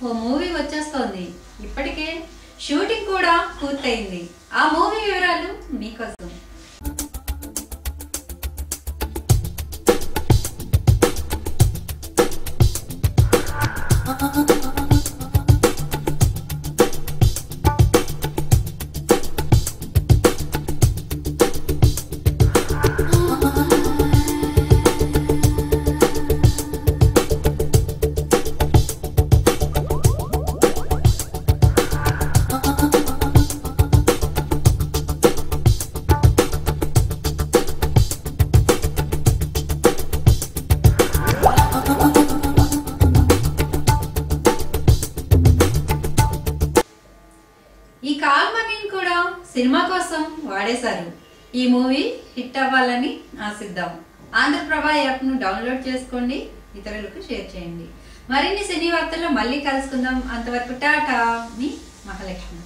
ఓ movie వచ్చేస్తోంది. ఇప్పటికే shooting కూడా పూర్తయింది. ఆ మూవీ వివరాలు మీకోసం. ఈ కాల్ మనీని కూడా సినిమా కోసం వాడేశారు. ఈ మూవీ హిట్ అవ్వాలని ఆశిద్దాం. ఆంధ్రప్రభ యాప్ను డౌన్లోడ్ చేసుకోండి, ఇతరులకు షేర్ చేయండి. మరిన్ని సినీ వార్తల్లో మళ్ళీ కలుసుకుందాం. అంతవరకు టాటా, మీ మహాలక్ష్మి.